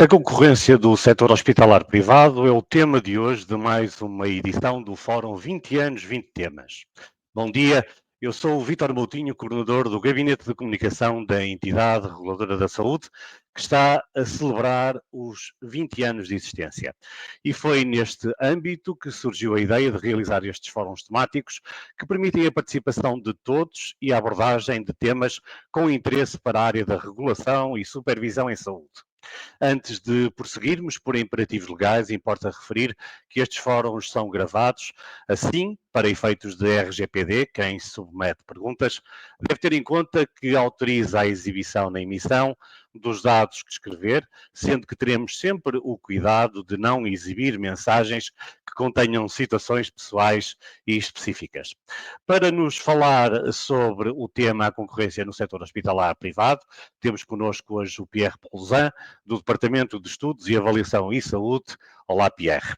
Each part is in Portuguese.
A concorrência do setor hospitalar privado é o tema de hoje de mais uma edição do Fórum 20 anos, 20 temas. Bom dia, eu sou o Vítor Moutinho, coordenador do Gabinete de Comunicação da entidade reguladora da saúde, que está a celebrar os 20 anos de existência. E foi neste âmbito que surgiu a ideia de realizar estes fóruns temáticos que permitem a participação de todos e a abordagem de temas com interesse para a área da regulação e supervisão em saúde. Antes de prosseguirmos por imperativos legais, importa referir que estes fóruns são gravados. Assim, para efeitos de RGPD, quem submete perguntas deve ter em conta que autoriza a exibição na emissão dos dados que escrever, sendo que teremos sempre o cuidado de não exibir mensagens que contenham situações pessoais e específicas. Para nos falar sobre o tema a concorrência no setor hospitalar privado, temos connosco hoje o Pierre Poulsen, do Departamento de Estudos e Avaliação e Saúde. Olá, Pierre.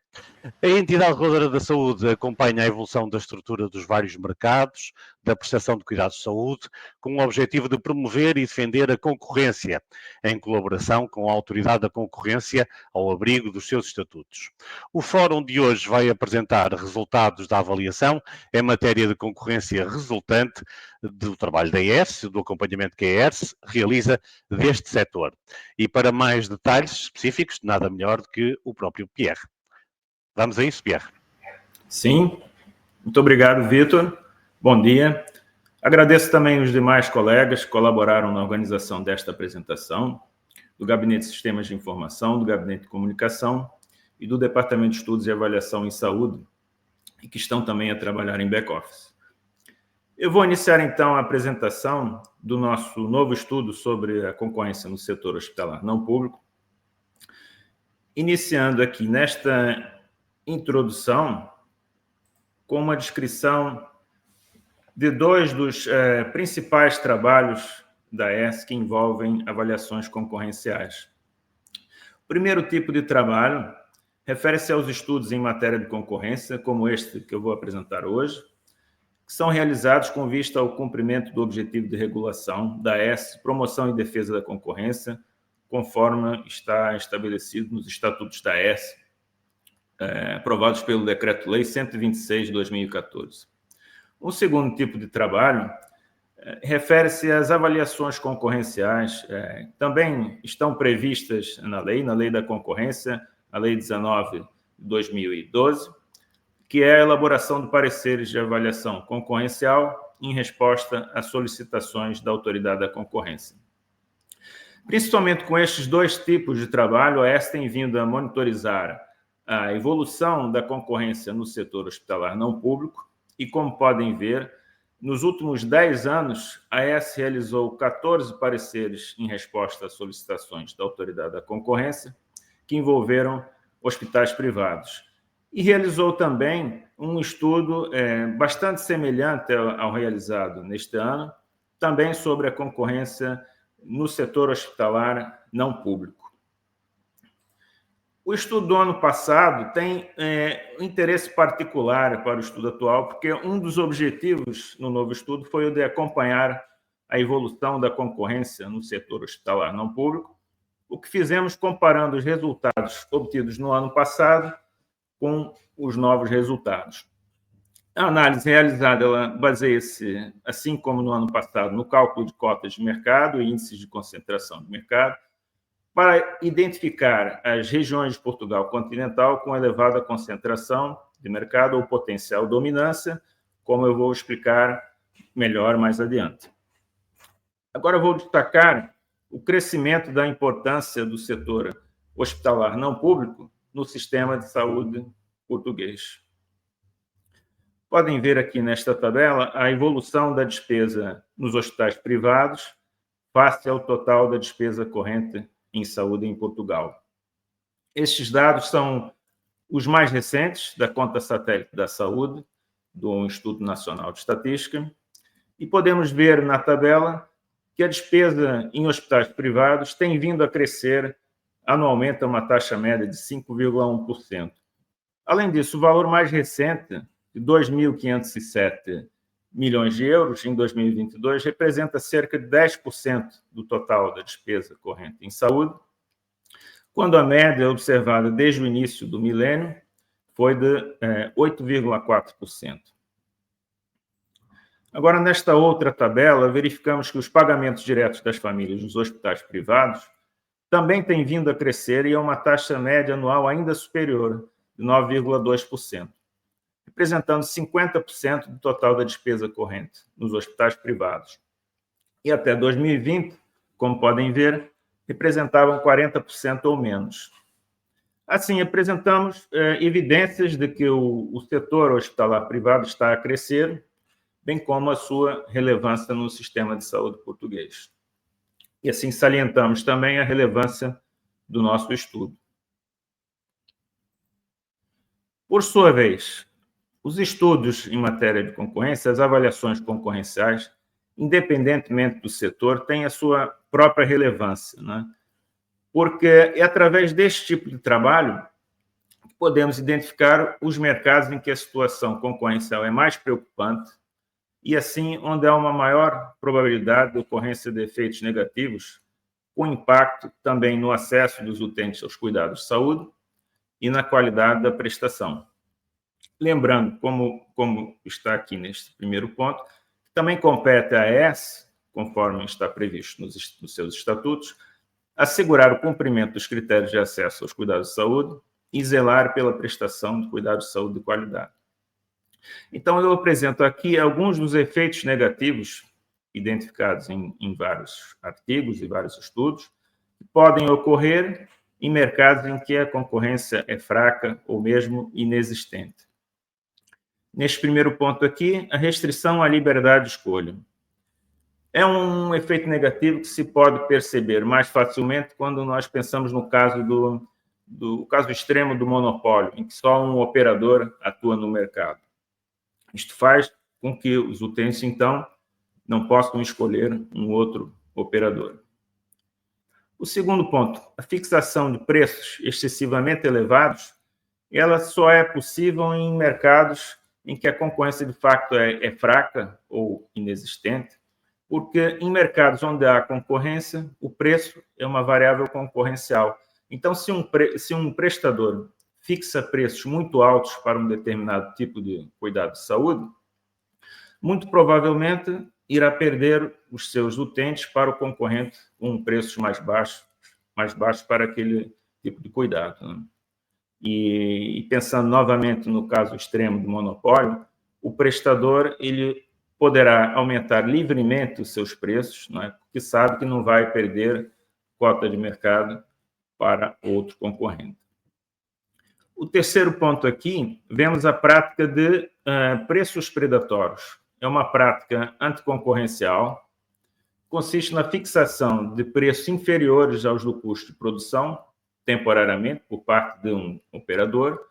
A entidade reguladora da saúde acompanha a evolução da estrutura dos vários mercados da prestação de cuidados de saúde, com o objetivo de promover e defender a concorrência, em colaboração com a Autoridade da Concorrência, ao abrigo dos seus estatutos. O fórum de hoje vai apresentar resultados da avaliação em matéria de concorrência resultante do trabalho da ERSE, do acompanhamento que a ERSE realiza deste setor. E para mais detalhes específicos, nada melhor do que o próprio Pierre. Vamos a isso, Pierre? Sim. Muito obrigado, Vítor. Bom dia. Agradeço também os demais colegas que colaboraram na organização desta apresentação, do Gabinete de Sistemas de Informação, do Gabinete de Comunicação e do Departamento de Estudos e Avaliação em Saúde, e que estão também a trabalhar em back-office. Eu vou iniciar, então, a apresentação do nosso novo estudo sobre a concorrência no setor hospitalar não público, iniciando aqui nesta introdução com uma descrição de dois dos principais trabalhos da ERSE que envolvem avaliações concorrenciais. O primeiro tipo de trabalho refere-se aos estudos em matéria de concorrência, como este que eu vou apresentar hoje, que são realizados com vista ao cumprimento do objetivo de regulação da ERSE, promoção e defesa da concorrência, conforme está estabelecido nos estatutos da ERSE, aprovados pelo Decreto-Lei 126 de 2014. Um segundo tipo de trabalho refere-se às avaliações concorrenciais, também estão previstas na Lei da Concorrência, a Lei 19 de 2012, que é a elaboração de pareceres de avaliação concorrencial em resposta às solicitações da Autoridade da Concorrência. Principalmente com estes dois tipos de trabalho, a ERSE tem vindo a monitorizar a evolução da concorrência no setor hospitalar não público e, como podem ver, nos últimos 10 anos, a ERSE realizou 14 pareceres em resposta às solicitações da Autoridade da Concorrência, que envolveram hospitais privados. E realizou também um estudo bastante semelhante ao realizado neste ano, também sobre a concorrência no setor hospitalar não público. O estudo do ano passado tem um interesse particular para o estudo atual, porque um dos objetivos no novo estudo foi o de acompanhar a evolução da concorrência no setor hospitalar não público, o que fizemos comparando os resultados obtidos no ano passado com os novos resultados. A análise realizada ela baseia-se, assim como no ano passado, no cálculo de cotas de mercado e índices de concentração de mercado, para identificar as regiões de Portugal continental com elevada concentração de mercado ou potencial dominância, como eu vou explicar melhor mais adiante. Agora eu vou destacar o crescimento da importância do setor hospitalar não público no sistema de saúde português. Podem ver aqui nesta tabela a evolução da despesa nos hospitais privados face ao total da despesa corrente em saúde em Portugal. Estes dados são os mais recentes da Conta Satélite da Saúde, do Instituto Nacional de Estatística, e podemos ver na tabela que a despesa em hospitais privados tem vindo a crescer anualmente a uma taxa média de 5,1%. Além disso, o valor mais recente, de 2.507 milhões de euros em 2022, representa cerca de 10% do total da despesa corrente em saúde, quando a média observada desde o início do milênio foi de 8,4%. Agora, nesta outra tabela, verificamos que os pagamentos diretos das famílias nos hospitais privados também têm vindo a crescer e é uma taxa média anual ainda superior, de 9,2%, representando 50% do total da despesa corrente nos hospitais privados. E até 2020, como podem ver, representavam 40% ou menos. Assim, apresentamos evidências de que o setor hospitalar privado está a crescer, bem como a sua relevância no sistema de saúde português. E assim salientamos também a relevância do nosso estudo. Por sua vez, os estudos em matéria de concorrência, as avaliações concorrenciais, independentemente do setor, têm a sua própria relevância, né? Porque é através deste tipo de trabalho que podemos identificar os mercados em que a situação concorrencial é mais preocupante e, assim, onde há uma maior probabilidade de ocorrência de efeitos negativos, com impacto também no acesso dos utentes aos cuidados de saúde e na qualidade da prestação. Lembrando, como está aqui neste primeiro ponto, também compete à AES, conforme está previsto nos seus estatutos, assegurar o cumprimento dos critérios de acesso aos cuidados de saúde e zelar pela prestação de cuidados de saúde de qualidade. Então, eu apresento aqui alguns dos efeitos negativos identificados em vários artigos e vários estudos, que podem ocorrer em mercados em que a concorrência é fraca ou mesmo inexistente. Neste primeiro ponto aqui, a restrição à liberdade de escolha. É um efeito negativo que se pode perceber mais facilmente quando nós pensamos no caso do caso extremo do monopólio, em que só um operador atua no mercado. Isto faz com que os utentes, então, não possam escolher um outro operador. O segundo ponto, a fixação de preços excessivamente elevados, ela só é possível em mercados em que a concorrência de facto é fraca ou inexistente, porque em mercados onde há concorrência, o preço é uma variável concorrencial. Então, se um prestador fixa preços muito altos para um determinado tipo de cuidado de saúde, muito provavelmente irá perder os seus utentes para o concorrente com preços mais baixos para aquele tipo de cuidado, né? E pensando novamente no caso extremo do monopólio, o prestador ele poderá aumentar livremente os seus preços, não é? Porque sabe que não vai perder cota de mercado para outro concorrente. O terceiro ponto aqui, vemos a prática de preços predatórios. É uma prática anticoncorrencial, consiste na fixação de preços inferiores aos do custo de produção, temporariamente, por parte de um operador,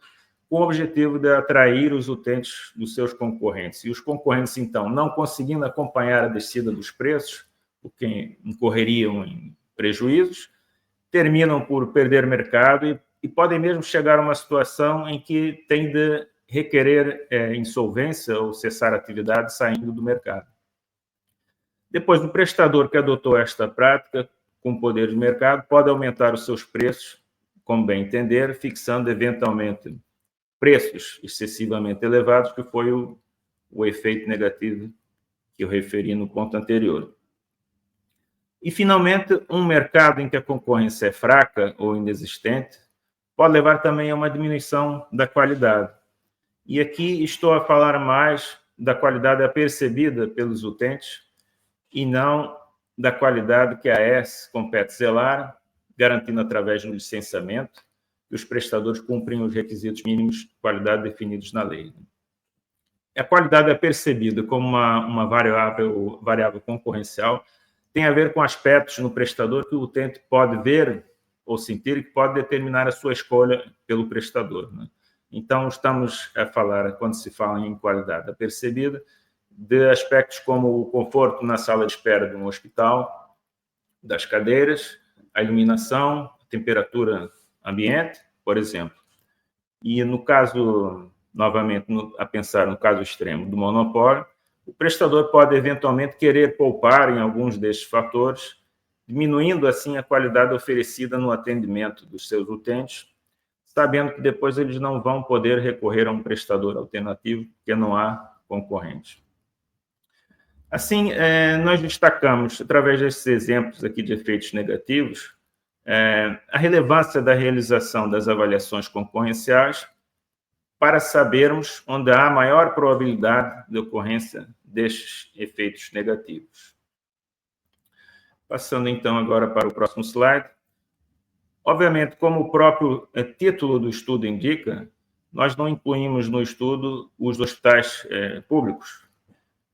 com o objetivo de atrair os utentes dos seus concorrentes. E os concorrentes, então, não conseguindo acompanhar a descida dos preços, porque incorreriam em prejuízos, terminam por perder mercado e podem mesmo chegar a uma situação em que tem de requerer insolvência ou cessar a atividade saindo do mercado. Depois, o prestador que adotou esta prática, com poder de mercado, pode aumentar os seus preços, como bem entender, fixando eventualmente preços excessivamente elevados, que foi o efeito negativo que eu referi no ponto anterior. E, finalmente, um mercado em que a concorrência é fraca ou inexistente pode levar também a uma diminuição da qualidade. E aqui estou a falar mais da qualidade apercebida pelos utentes e não da qualidade que a AES compete zelar, garantindo através do licenciamento que os prestadores cumprem os requisitos mínimos de qualidade definidos na lei. A qualidade é percebida como uma variável concorrencial, tem a ver com aspectos no prestador que o utente pode ver ou sentir que pode determinar a sua escolha pelo prestador, né? Então, estamos a falar, quando se fala em qualidade apercebida, de aspectos como o conforto na sala de espera de um hospital, das cadeiras, a iluminação, a temperatura ambiente, por exemplo. E no caso, novamente, a pensar no caso extremo do monopólio, o prestador pode eventualmente querer poupar em alguns destes fatores diminuindo assim a qualidade oferecida no atendimento dos seus utentes, sabendo que depois eles não vão poder recorrer a um prestador alternativo, porque não há concorrente. Assim, nós destacamos, através desses exemplos aqui de efeitos negativos, a relevância da realização das avaliações concorrenciais para sabermos onde há maior probabilidade de ocorrência destes efeitos negativos. Passando, então, agora para o próximo slide. Obviamente, como o próprio título do estudo indica, nós não incluímos no estudo os hospitais públicos.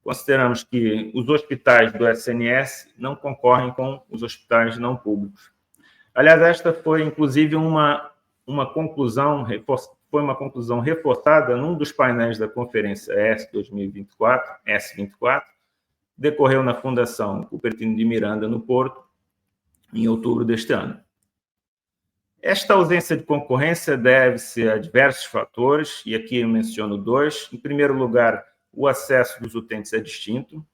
Consideramos que os hospitais do SNS não concorrem com os hospitais não públicos. Aliás, esta foi, inclusive, uma conclusão reforçada num dos painéis da Conferência S24, decorreu na Fundação Cupertino de Miranda, no Porto, em outubro deste ano. Esta ausência de concorrência deve-se a diversos fatores, e aqui eu menciono dois. Em primeiro lugar, o acesso dos utentes é distinto.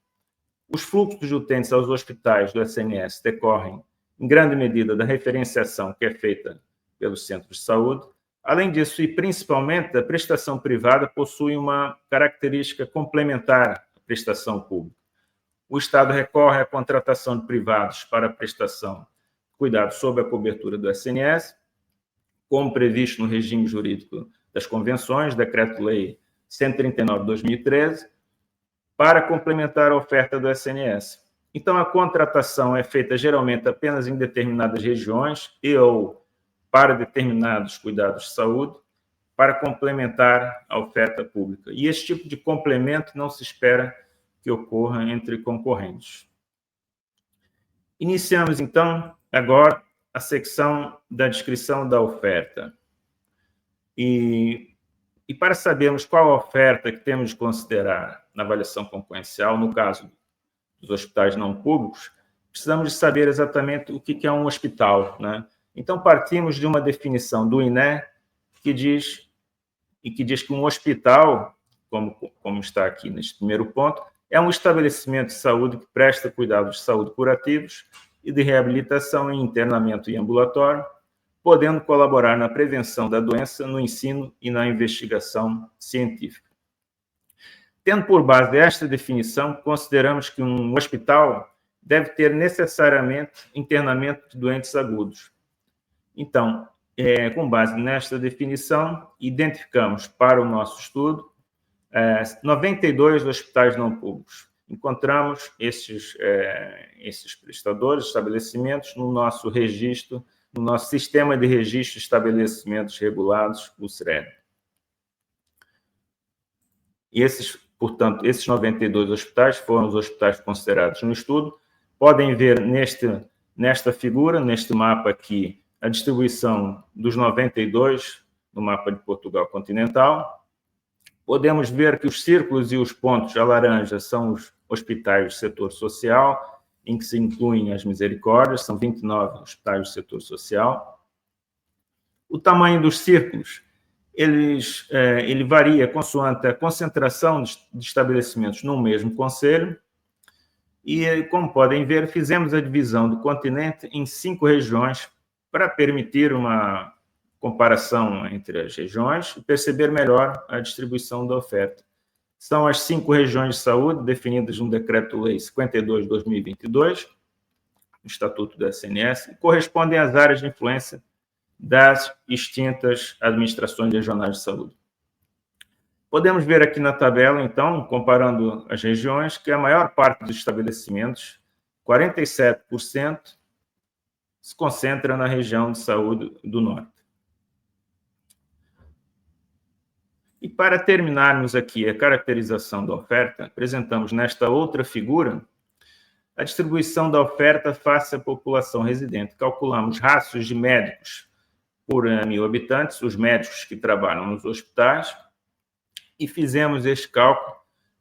Os fluxos de utentes aos hospitais do SNS decorrem, em grande medida, da referenciação que é feita pelos centros de saúde. Além disso, e principalmente, a prestação privada possui uma característica complementar à prestação pública. O Estado recorre à contratação de privados para a prestação de cuidados sob a cobertura do SNS, como previsto no regime jurídico das convenções, Decreto-Lei 139 de 2013, para complementar a oferta do SNS. Então, a contratação é feita geralmente apenas em determinadas regiões ou para determinados cuidados de saúde, para complementar a oferta pública. E esse tipo de complemento não se espera que ocorra entre concorrentes. Iniciamos, então, agora a secção da descrição da oferta. E para sabermos qual a oferta que temos de considerar na avaliação concorrencial, no caso dos hospitais não públicos, precisamos de saber exatamente o que é um hospital, né? Então, partimos de uma definição do INE que diz que um hospital, como está aqui neste primeiro ponto, é um estabelecimento de saúde que presta cuidados de saúde curativos e de reabilitação em internamento e ambulatório, podendo colaborar na prevenção da doença, no ensino e na investigação científica. Tendo por base esta definição, consideramos que um hospital deve ter necessariamente internamento de doentes agudos. Então, com base nesta definição, identificamos para o nosso estudo 92 hospitais não públicos. Encontramos esses prestadores, estabelecimentos, no nosso registro, no nosso Sistema de Registro de Estabelecimentos Regulados, o SRED. Portanto, esses 92 hospitais foram os hospitais considerados no estudo. Podem ver nesta figura, neste mapa aqui, a distribuição dos 92 no mapa de Portugal continental. Podemos ver que os círculos e os pontos a laranja são os hospitais do setor social, em que se incluem as misericórdias, são 29 hospitais do setor social. O tamanho dos círculos, ele varia consoante a concentração de estabelecimentos no mesmo concelho. E, como podem ver, fizemos a divisão do continente em 5 regiões para permitir uma comparação entre as regiões e perceber melhor a distribuição da oferta. São as 5 regiões de saúde definidas no Decreto-Lei 52 de 2022, no Estatuto do SNS, e correspondem às áreas de influência das extintas administrações regionais de saúde. Podemos ver aqui na tabela, então, comparando as regiões, que a maior parte dos estabelecimentos, 47%, se concentra na região de saúde do Norte. E para terminarmos aqui a caracterização da oferta, apresentamos nesta outra figura a distribuição da oferta face à população residente. Calculamos rácios de médicos por 1.000 habitantes, os médicos que trabalham nos hospitais, e fizemos este cálculo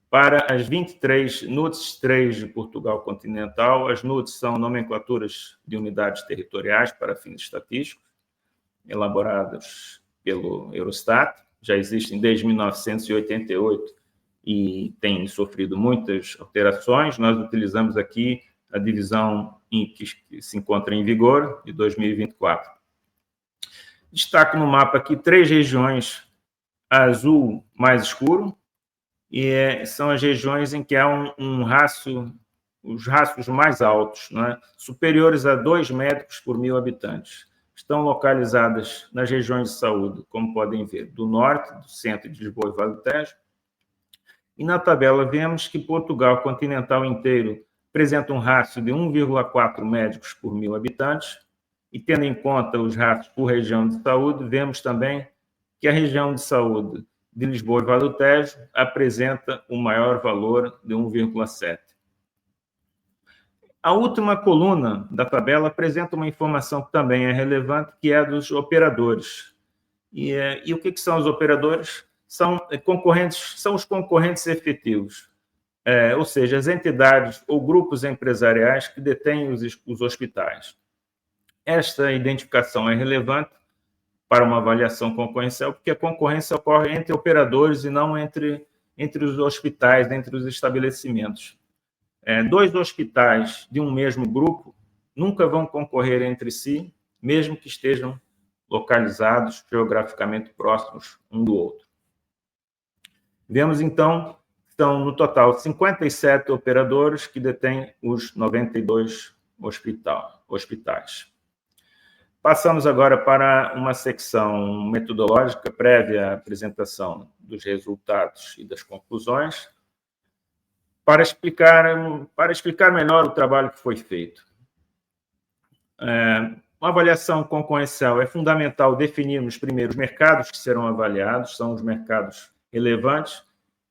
para as 23 NUTS 3 de Portugal continental. As NUTS são nomenclaturas de unidades territoriais para fins estatísticos, elaboradas pelo Eurostat. Já existem desde 1988 e têm sofrido muitas alterações. Nós utilizamos aqui a divisão que se encontra em vigor, de 2024. Destaco no mapa aqui 3 regiões azul mais escuro, e são as regiões em que há os rastros mais altos, né, superiores a 2 médicos por 1.000 habitantes. Estão localizadas nas regiões de saúde, como podem ver, do norte, do centro de Lisboa e Vale do Tejo. E na tabela vemos que Portugal continental inteiro apresenta um rastro de 1,4 médicos por 1.000 habitantes, e tendo em conta os rastros por região de saúde, vemos também que a região de saúde de Lisboa e Vale do Tejo apresenta o maior valor de 1,7. A última coluna da tabela apresenta uma informação que também é relevante, que é a dos operadores. E o que são os operadores? São os concorrentes efetivos, ou seja, as entidades ou grupos empresariais que detêm os hospitais. Esta identificação é relevante para uma avaliação concorrencial, porque a concorrência ocorre entre operadores e não entre os hospitais, entre os estabelecimentos. 2 hospitais de um mesmo grupo nunca vão concorrer entre si, mesmo que estejam localizados geograficamente próximos um do outro. Vemos, então, que são, no total, 57 operadores que detêm os 92 hospitais. Passamos agora para uma secção metodológica prévia à apresentação dos resultados e das conclusões, para explicar melhor o trabalho que foi feito. Uma avaliação concorrencial é fundamental definirmos primeiro os mercados que serão avaliados, são os mercados relevantes,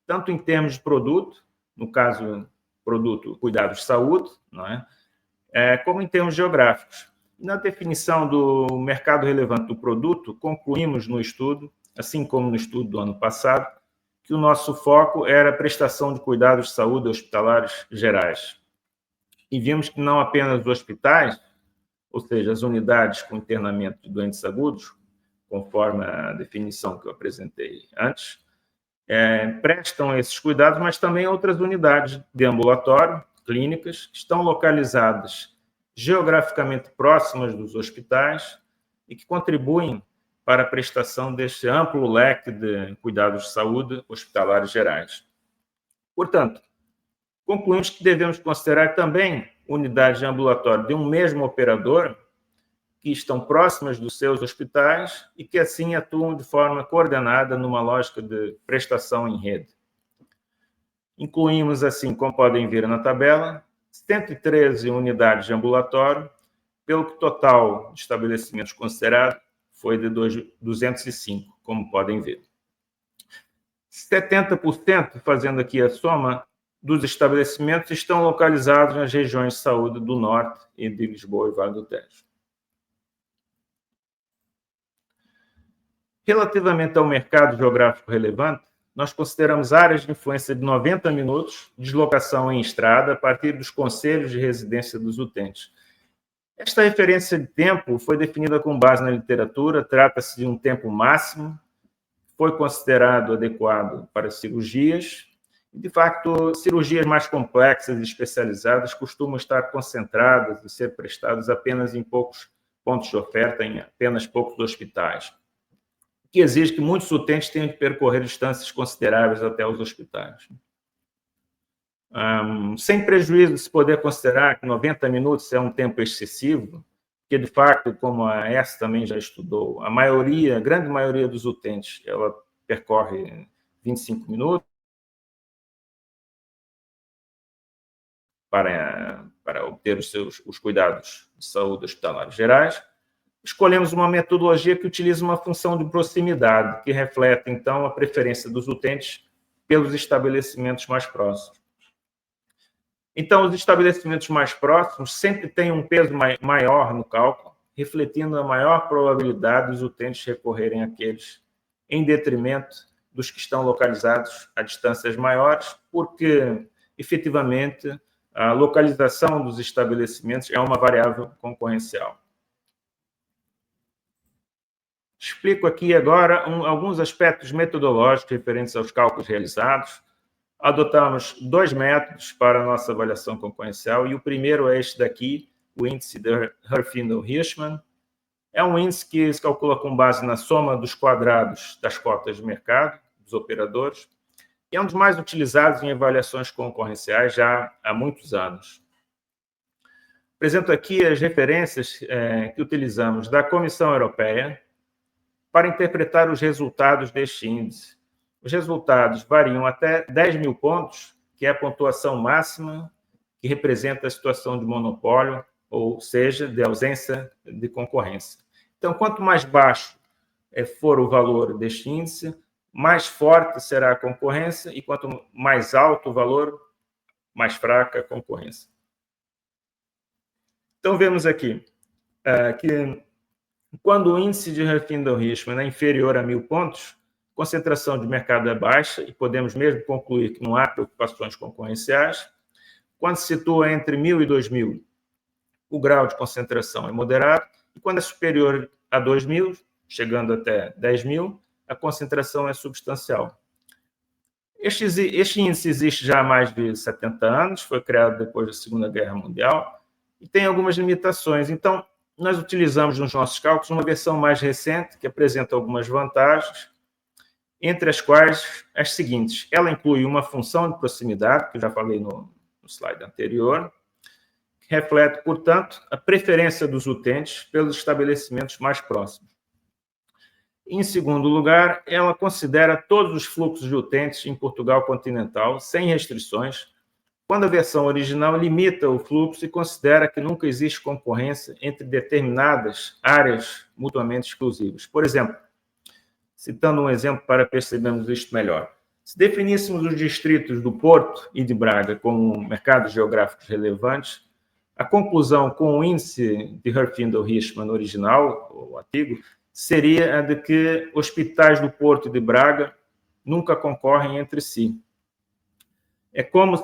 tanto em termos de produto, no caso, produto cuidados de saúde, não é? Como em termos geográficos. Na definição do mercado relevante do produto, concluímos no estudo, assim como no estudo do ano passado, que o nosso foco era a prestação de cuidados de saúde hospitalares gerais. E vimos que não apenas os hospitais, ou seja, as unidades com internamento de doentes agudos, conforme a definição que eu apresentei antes, prestam esses cuidados, mas também outras unidades de ambulatório, clínicas, que estão localizadas geograficamente próximas dos hospitais e que contribuem para a prestação deste amplo leque de cuidados de saúde hospitalares gerais. Portanto, concluímos que devemos considerar também unidades de ambulatório de um mesmo operador que estão próximas dos seus hospitais e que, assim, atuam de forma coordenada numa lógica de prestação em rede. Incluímos, assim, como podem ver na tabela, 113 unidades de ambulatório, pelo que o total de estabelecimentos considerado foi de 205, como podem ver. 70%, fazendo aqui a soma, dos estabelecimentos estão localizados nas regiões de saúde do Norte e de Lisboa e Vale do Tejo. Relativamente ao mercado geográfico relevante, nós consideramos áreas de influência de 90 minutos, deslocação em estrada, a partir dos conselhos de residência dos utentes. Esta referência de tempo foi definida com base na literatura, trata-se de um tempo máximo, foi considerado adequado para cirurgias, e, de facto, cirurgias mais complexas e especializadas costumam estar concentradas e ser prestadas apenas em poucos pontos de oferta, em apenas poucos hospitais, o que exige que muitos utentes tenham de percorrer distâncias consideráveis até os hospitais. Sem prejuízo de se poder considerar que 90 minutos é um tempo excessivo, porque, de fato, como a ESS também já estudou, a grande maioria dos utentes, ela percorre 25 minutos para obter os cuidados de saúde hospitalares gerais. Escolhemos uma metodologia que utiliza uma função de proximidade, que reflete, então, a preferência dos utentes pelos estabelecimentos mais próximos. Então, os estabelecimentos mais próximos sempre têm um peso maior no cálculo, refletindo a maior probabilidade dos utentes recorrerem àqueles, em detrimento dos que estão localizados a distâncias maiores, porque, efetivamente, a localização dos estabelecimentos é uma variável concorrencial. Explico aqui agora alguns aspectos metodológicos referentes aos cálculos realizados. Adotamos dois métodos para a nossa avaliação concorrencial, e o primeiro é este daqui, o índice de Herfindahl-Hirschman. É um índice que se calcula com base na soma dos quadrados das cotas de mercado, dos operadores, e é um dos mais utilizados em avaliações concorrenciais já há muitos anos. Apresento aqui as referências que utilizamos da Comissão Europeia para interpretar os resultados deste índice. Os resultados variam até 10 mil pontos, que é a pontuação máxima que representa a situação de monopólio, ou seja, de ausência de concorrência. Então, quanto mais baixo for o valor deste índice, mais forte será a concorrência, e quanto mais alto o valor, mais fraca a concorrência. Então, vemos aqui que quando o índice de Herfindahl-Hirschman é inferior a 1000 pontos, a concentração de mercado é baixa, e podemos mesmo concluir que não há preocupações concorrenciais. Quando se situa entre 1000 e 2000, o grau de concentração é moderado, e quando é superior a 2000, chegando até 10.000, a concentração é substancial. Este índice existe já há mais de 70 anos, foi criado depois da Segunda Guerra Mundial, e tem algumas limitações. Então, nós utilizamos nos nossos cálculos uma versão mais recente, que apresenta algumas vantagens, entre as quais as seguintes. Ela inclui uma função de proximidade, que eu já falei no slide anterior, que reflete, portanto, a preferência dos utentes pelos estabelecimentos mais próximos. Em segundo lugar, ela considera todos os fluxos de utentes em Portugal continental, sem restrições, quando a versão original limita o fluxo e considera que nunca existe concorrência entre determinadas áreas mutuamente exclusivas. Por exemplo, citando um exemplo para percebermos isto melhor, se definíssemos os distritos do Porto e de Braga como mercados geográficos relevantes, a conclusão com o índice de Herfindahl-Hirschman original, o antigo, seria a de que hospitais do Porto e de Braga nunca concorrem entre si. É como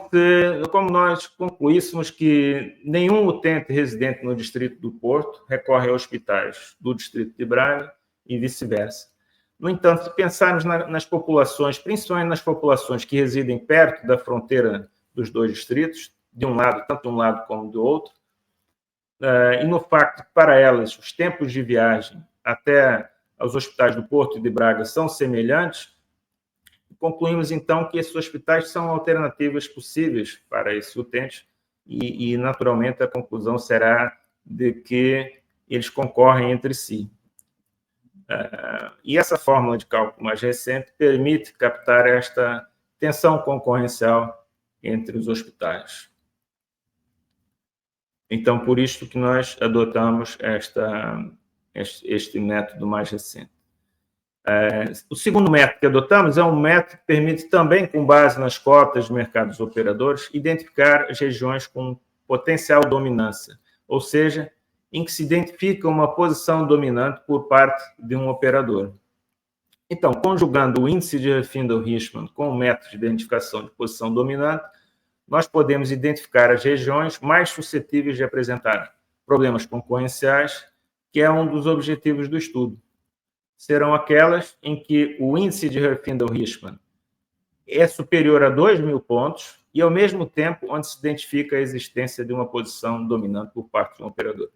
nós concluíssemos que nenhum utente residente no distrito do Porto recorre a hospitais do distrito de Braga e vice-versa. No entanto, se pensarmos nas populações, principalmente nas populações que residem perto da fronteira dos dois distritos, de um lado, tanto de um lado como do outro, e no facto que, para elas, os tempos de viagem até aos hospitais do Porto e de Braga são semelhantes, concluímos, então, que esses hospitais são alternativas possíveis para esses utentes e, naturalmente, a conclusão será de que eles concorrem entre si. E essa fórmula de cálculo mais recente permite captar esta tensão concorrencial entre os hospitais. Então, por isso que nós adotamos este método mais recente. O segundo método que adotamos é um método que permite também, com base nas cotas de mercados operadores, identificar as regiões com potencial dominância, ou seja, em que se identifica uma posição dominante por parte de um operador. Então, conjugando o índice de Herfindahl-Hirschman com o método de identificação de posição dominante, nós podemos identificar as regiões mais suscetíveis de apresentar problemas concorrenciais, que é um dos objetivos do estudo. Serão aquelas em que o índice de Herfindahl-Hirschman é superior a 2.000 pontos e, ao mesmo tempo, onde se identifica a existência de uma posição dominante por parte de um operador.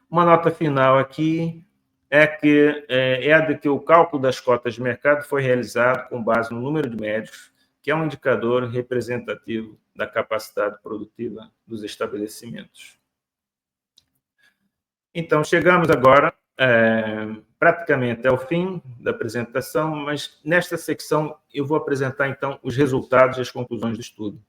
Uma nota final aqui é a de que o cálculo das cotas de mercado foi realizado com base no número de médicos, que é um indicador representativo da capacidade produtiva dos estabelecimentos. Então, chegamos agora praticamente ao fim da apresentação, mas nesta secção eu vou apresentar, então, os resultados e as conclusões do estudo.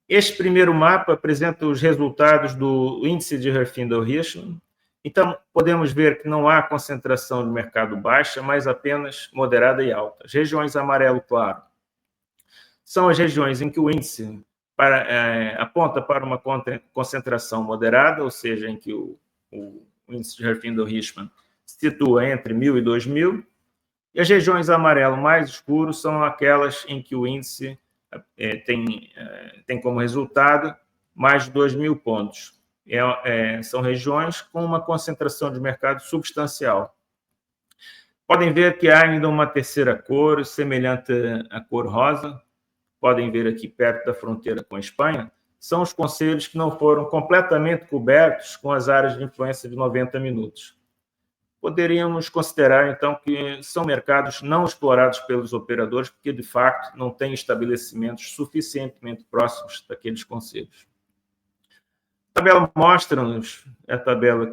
Este primeiro mapa apresenta os resultados do índice de Herfindahl-Hirschman. Então, podemos ver que não há concentração de mercado baixa, mas apenas moderada e alta. As regiões amarelo claro são as regiões em que o índice aponta para uma concentração moderada, ou seja, em que o índice de Herfindahl-Hirschman se situa entre 1.000 e 2.000, e as regiões amarelo mais escuro são aquelas em que o índice tem como resultado mais de 2.000 pontos. São regiões com uma concentração de mercado substancial. Podem ver que há ainda uma terceira cor, semelhante à cor rosa. Podem ver aqui perto da fronteira com a Espanha. São os concelhos que não foram completamente cobertos com as áreas de influência de 90 minutos. Poderíamos considerar, então, que são mercados não explorados pelos operadores, porque, de fato, não têm estabelecimentos suficientemente próximos daqueles concelhos. A tabela mostra-nos, a tabela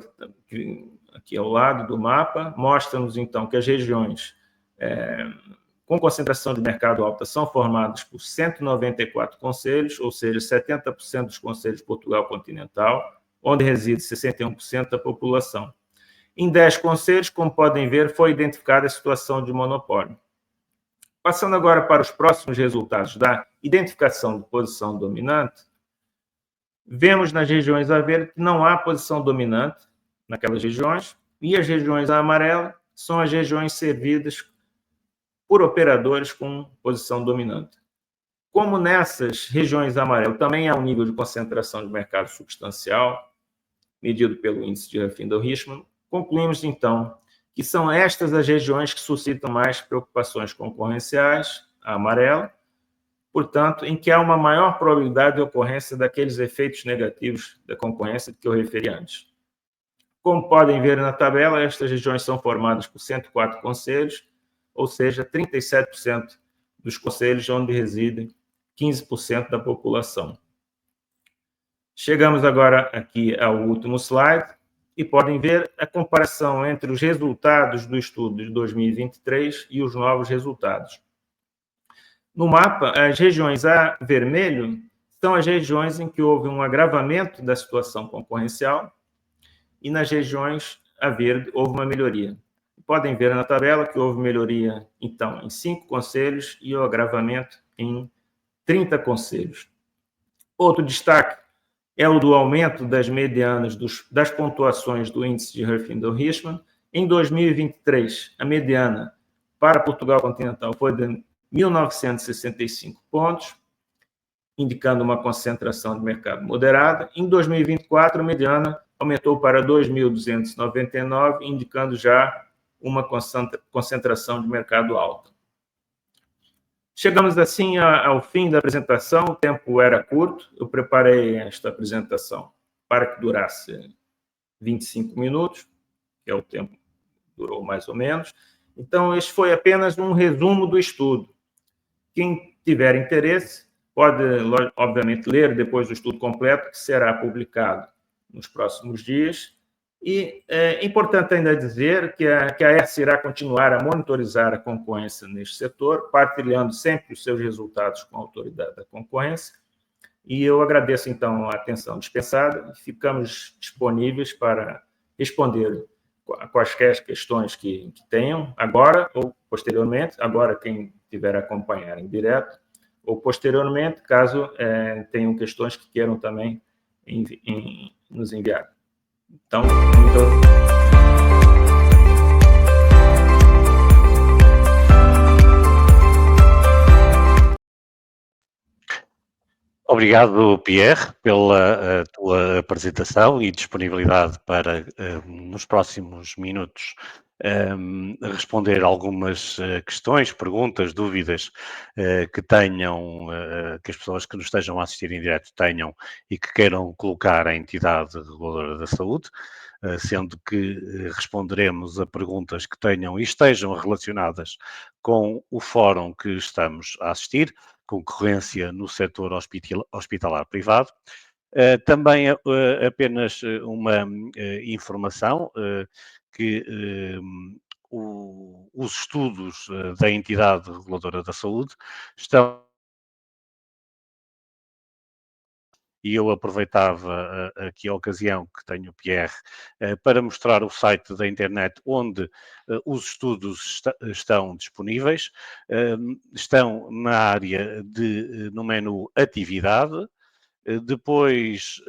aqui ao lado do mapa, mostra-nos, então, que as regiões com concentração de mercado alta são formadas por 194 concelhos, ou seja, 70% dos concelhos de Portugal continental, onde reside 61% da população. Em 10 concelhos, como podem ver, foi identificada a situação de monopólio. Passando agora para os próximos resultados da identificação de posição dominante, vemos nas regiões a verde que não há posição dominante naquelas regiões, e as regiões a amarela são as regiões servidas por operadores com posição dominante. Como nessas regiões amarelas também há um nível de concentração de mercado substancial, medido pelo índice de Ruffindell-Richman, concluímos, então, que são estas as regiões que suscitam mais preocupações concorrenciais, a amarela, portanto, em que há uma maior probabilidade de ocorrência daqueles efeitos negativos da concorrência que eu referi antes. Como podem ver na tabela, estas regiões são formadas por 104 concelhos, ou seja, 37% dos concelhos onde residem 15% da população. Chegamos agora aqui ao último slide e podem ver a comparação entre os resultados do estudo de 2023 e os novos resultados. No mapa, as regiões a vermelho são as regiões em que houve um agravamento da situação concorrencial e nas regiões a verde houve uma melhoria. Podem ver na tabela que houve melhoria, então, em 5 concelhos e o agravamento em 30 concelhos. Outro destaque é o do aumento das medianas das pontuações do índice de Ruffindell-Richman. Em 2023, a mediana para Portugal continental foi de 1.965 pontos, indicando uma concentração de mercado moderada. Em 2024, a mediana aumentou para 2.299, indicando já uma concentração de mercado alta. Chegamos assim ao fim da apresentação, o tempo era curto, eu preparei esta apresentação para que durasse 25 minutos, que é o tempo que durou mais ou menos. Então, este foi apenas um resumo do estudo. Quem tiver interesse pode, obviamente, ler depois do estudo completo, que será publicado nos próximos dias. E é importante ainda dizer que a ERSE irá continuar a monitorizar a concorrência neste setor, partilhando sempre os seus resultados com a autoridade da concorrência. E eu agradeço, então, a atenção dispensada e ficamos disponíveis para responder a quaisquer questões que tenham, agora ou posteriormente, agora quem tiver a acompanhar em direto, ou posteriormente, caso tenham questões que queiram também nos enviar. Então, Obrigado, Pierre, pela tua apresentação e disponibilidade para, nos próximos minutos, responder algumas questões, perguntas, dúvidas que tenham, que as pessoas que nos estejam a assistir em direto tenham e que queiram colocar à entidade reguladora da saúde, sendo que responderemos a perguntas que tenham e estejam relacionadas com o fórum que estamos a assistir, concorrência no setor hospitalar privado. Também apenas uma informação que os estudos da entidade reguladora da saúde estão, e eu aproveitava aqui a ocasião que tenho o Pierre para mostrar o site da internet onde os estudos estão disponíveis. Estão na área no menu Atividade, depois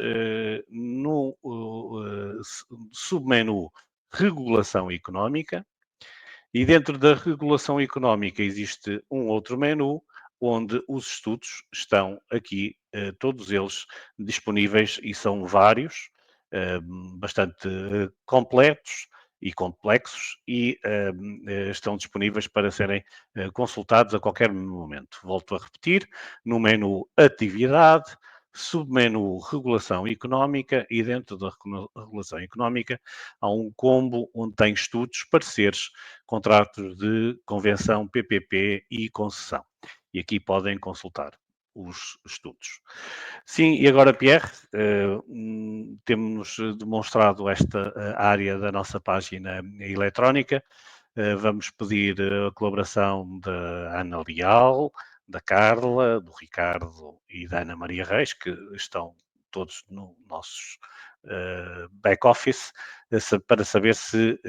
no submenu Regulação Económica, e dentro da Regulação Económica existe um outro menu onde os estudos estão aqui, todos eles disponíveis, e são vários, bastante completos, e complexos e estão disponíveis para serem consultados a qualquer momento. Volto a repetir, no menu Atividade, submenu Regulação Económica e dentro da Regulação Económica há um combo onde tem estudos, pareceres, contratos de convenção, PPP e concessão. E aqui podem consultar os estudos. Sim, e agora, Pierre, temos demonstrado esta área da nossa página eletrónica. Vamos pedir a colaboração da Ana Leal, da Carla, do Ricardo e da Ana Maria Reis, que estão todos no nosso back-office, para saber se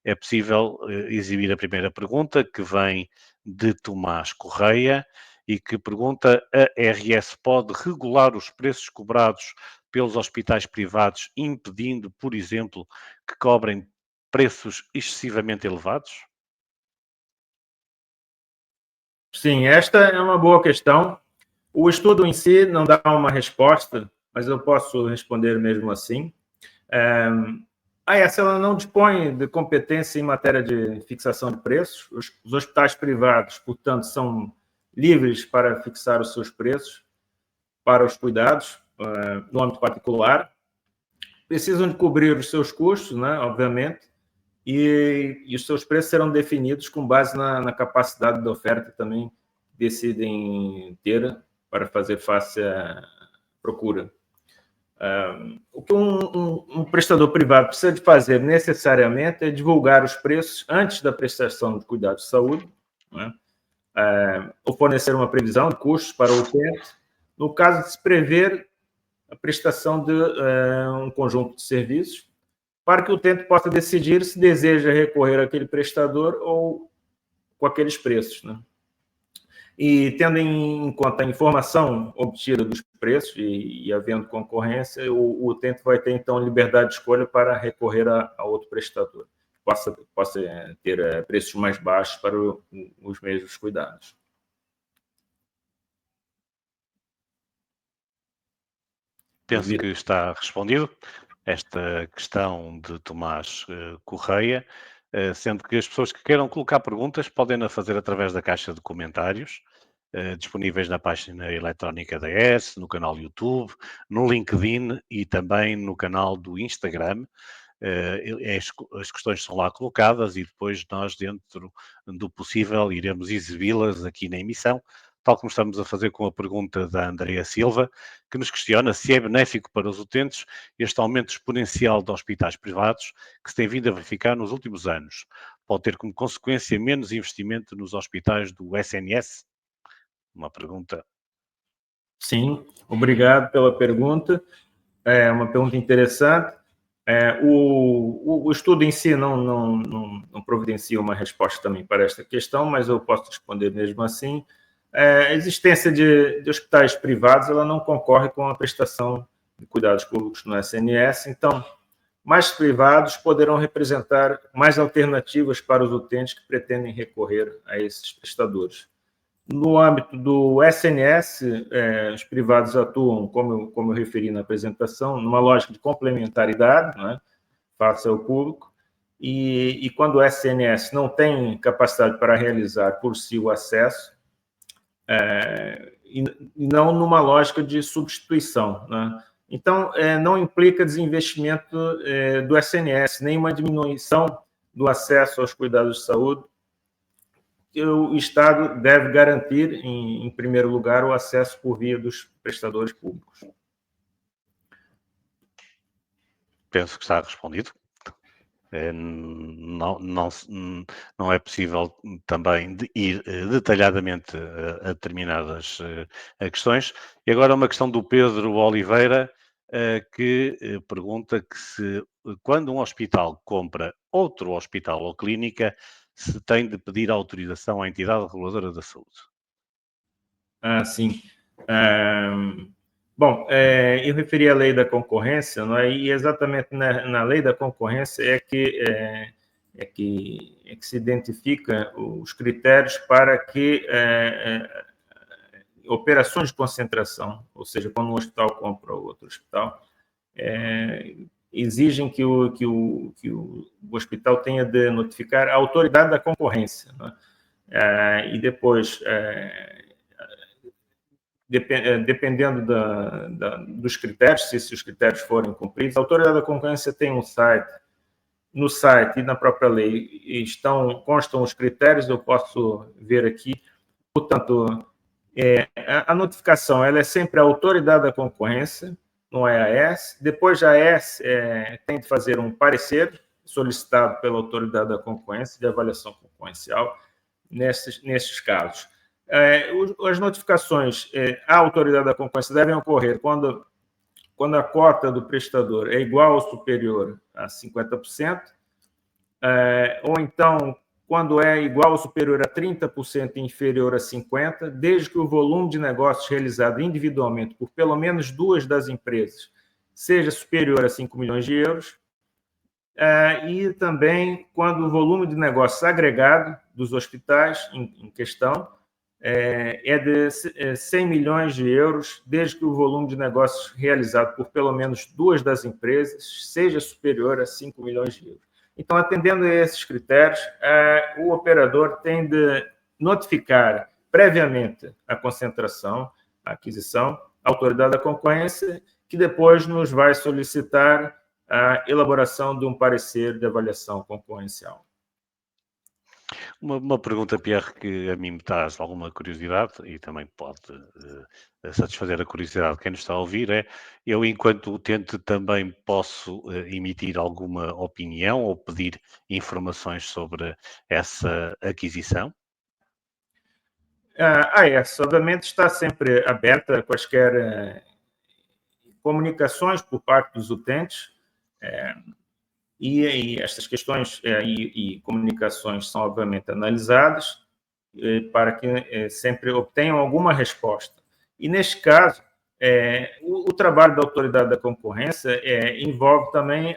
é possível exibir a primeira pergunta, que vem de Tomás Correia, e que pergunta: a RS pode regular os preços cobrados pelos hospitais privados, impedindo, por exemplo, que cobrem preços excessivamente elevados? Sim, esta é uma boa questão. O estudo em si não dá uma resposta, mas eu posso responder mesmo assim. A AES ela não dispõe de competência em matéria de fixação de preços. Os hospitais privados, portanto, são livres para fixar os seus preços para os cuidados no âmbito particular. Precisam de cobrir os seus custos, né, obviamente, e os seus preços serão definidos com base na capacidade da oferta que também decidem ter para fazer face à procura. O que um prestador privado precisa de fazer necessariamente é divulgar os preços antes da prestação de cuidados de saúde, né? Ou fornecer uma previsão de custos para o utente, no caso de se prever a prestação de um conjunto de serviços, para que o utente possa decidir se deseja recorrer àquele prestador ou com aqueles preços, né? E tendo em conta a informação obtida dos preços e havendo concorrência, o utente vai ter, então, liberdade de escolha para recorrer a outro prestador, que possa ter preços mais baixos para os mesmos cuidados. Penso que está respondido esta questão de Tomás Correia, sendo que as pessoas que queiram colocar perguntas podem fazer através da caixa de comentários, disponíveis na página eletrónica da ES, no canal YouTube, no LinkedIn e também no canal do Instagram. As questões são lá colocadas e depois nós, dentro do possível, iremos exibi-las aqui na emissão, tal como estamos a fazer com a pergunta da Andrea Silva, que nos questiona se é benéfico para os utentes este aumento exponencial de hospitais privados que se tem vindo a verificar nos últimos anos. Pode ter como consequência menos investimento nos hospitais do SNS? Uma pergunta. Sim, obrigado pela pergunta. É uma pergunta interessante. O estudo em si não providencia uma resposta também para esta questão, mas eu posso responder mesmo assim. A existência de hospitais privados ela não concorre com a prestação de cuidados públicos no SNS, então, mais privados poderão representar mais alternativas para os utentes que pretendem recorrer a esses prestadores. No âmbito do SNS, os privados atuam, como eu referi na apresentação, numa lógica de complementaridade, né, face ao público, e quando o SNS não tem capacidade para realizar por si o acesso, e não numa lógica de substituição, né? Então, não implica desinvestimento do SNS, nem uma diminuição do acesso aos cuidados de saúde. O Estado deve garantir, em primeiro lugar, o acesso por via dos prestadores públicos. Penso que está respondido. Não é possível também ir detalhadamente a determinadas questões. E agora uma questão do Pedro Oliveira, que pergunta que se quando um hospital compra outro hospital ou clínica, se tem de pedir autorização à entidade reguladora da saúde. Sim. Bom, eu referi à lei da concorrência, não é? E exatamente na lei da concorrência é que se identifica os critérios para que operações de concentração, ou seja, quando um hospital compra outro hospital, exigem que o hospital tenha de notificar a autoridade da concorrência, né? E depois, dependendo dos critérios, se os critérios forem cumpridos, a autoridade da concorrência tem um site. No site e na própria lei constam os critérios, eu posso ver aqui. Portanto, a notificação ela é sempre a autoridade da concorrência, não é a AES. Depois, a AES tem de fazer um parecer solicitado pela autoridade da concorrência, de avaliação concorrencial, nesses casos. As notificações à autoridade da concorrência devem ocorrer quando a cota do prestador é igual ou superior a 50%, ou então quando é igual ou superior a 30% e inferior a 50%, desde que o volume de negócios realizado individualmente por pelo menos duas das empresas seja superior a 5 milhões de euros, e também quando o volume de negócios agregado dos hospitais em questão é de 100 milhões de euros, desde que o volume de negócios realizado por pelo menos duas das empresas seja superior a 5 milhões de euros. Então, atendendo a esses critérios, o operador tem de notificar previamente a concentração, a aquisição, a autoridade da concorrência, que depois nos vai solicitar a elaboração de um parecer de avaliação concorrencial. Uma pergunta, Pierre, que a mim me traz alguma curiosidade e também pode satisfazer a curiosidade de quem nos está a ouvir é: eu, enquanto utente, também posso emitir alguma opinião ou pedir informações sobre essa aquisição? A AES, obviamente, está sempre aberta a quaisquer comunicações por parte dos utentes, e estas questões e comunicações são, obviamente, analisadas para que sempre obtenham alguma resposta. E, neste caso, o trabalho da autoridade da concorrência envolve também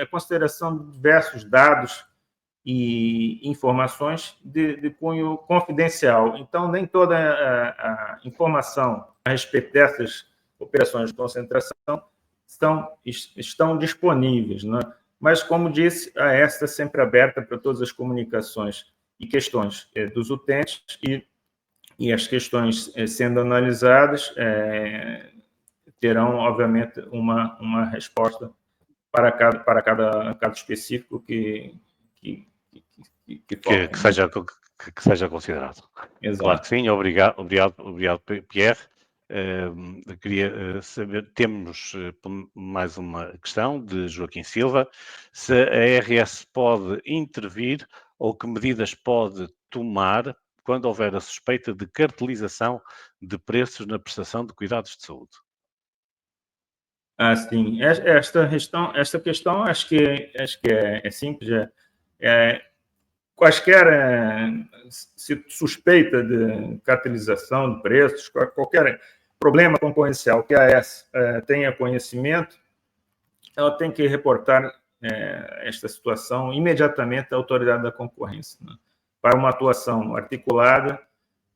a consideração de diversos dados e informações de cunho confidencial. Então, nem toda a informação a respeito dessas operações de concentração estão disponíveis, né? Mas, como disse, a AES está sempre aberta para todas as comunicações e questões dos utentes, e as questões sendo analisadas terão, obviamente, uma resposta para cada caso específico que seja considerado. Exato. Claro que sim, obrigado, Pierre. Queria saber, temos mais uma questão de Joaquim Silva: se a RS pode intervir ou que medidas pode tomar quando houver a suspeita de cartelização de preços na prestação de cuidados de saúde? Sim. Esta questão acho que é simples. Quaisquer suspeita de cartelização de preços, qualquer problema concorrencial que a AES tenha conhecimento, ela tem que reportar esta situação imediatamente à autoridade da concorrência, né, para uma atuação articulada,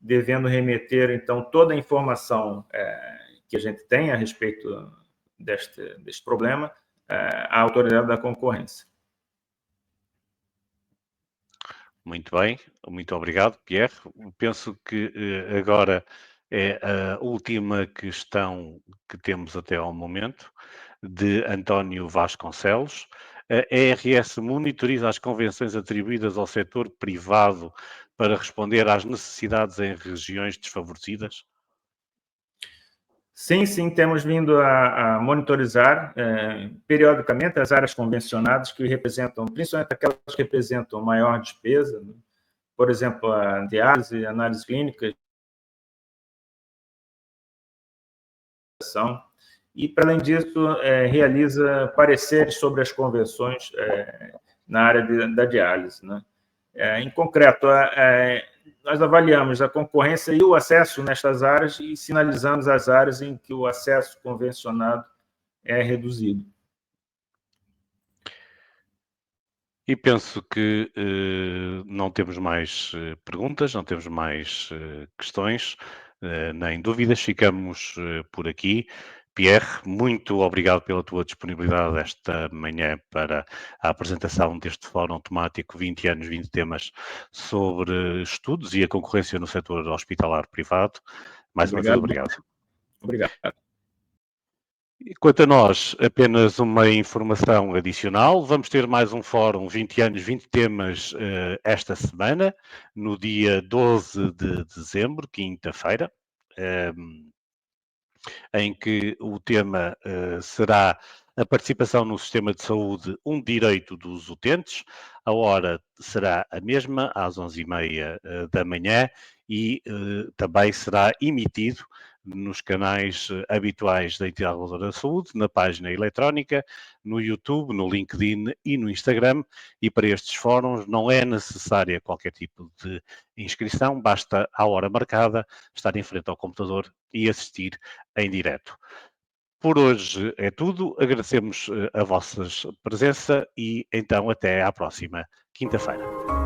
devendo remeter, então, toda a informação que a gente tem a respeito deste problema à autoridade da concorrência. Muito bem, muito obrigado, Pierre. Penso que agora é a última questão que temos até ao momento, de António Vasconcelos. A ARS monitoriza as convenções atribuídas ao setor privado para responder às necessidades em regiões desfavorecidas? Sim, temos vindo a monitorizar periodicamente as áreas convencionadas que representam, principalmente aquelas que representam maior despesa, né? Por exemplo, a diálise, análise clínica, e, para além disso, realiza pareceres sobre as convenções na área da diálise, né? Em concreto, nós avaliamos a concorrência e o acesso nestas áreas e sinalizamos as áreas em que o acesso convencionado é reduzido. E penso que não temos mais perguntas, não temos mais questões, nem dúvidas. Ficamos por aqui. Pierre, muito obrigado pela tua disponibilidade esta manhã para a apresentação deste Fórum Temático 20 anos, 20 temas sobre estudos e a concorrência no setor hospitalar privado. Mais uma vez, obrigado. Obrigado. E quanto a nós, apenas uma informação adicional. Vamos ter mais um Fórum 20 anos, 20 temas esta semana, no dia 12 de dezembro, quinta-feira. Em que o tema será a participação no sistema de saúde, um direito dos utentes. A hora será a mesma, às 11h30 da manhã, e também será emitido nos canais habituais da entidade reguladora da saúde, na página eletrónica, no YouTube, no LinkedIn e no Instagram. E para estes fóruns não é necessária qualquer tipo de inscrição, basta, à hora marcada, estar em frente ao computador e assistir em direto. Por hoje é tudo, agradecemos a vossa presença e então até à próxima quinta-feira.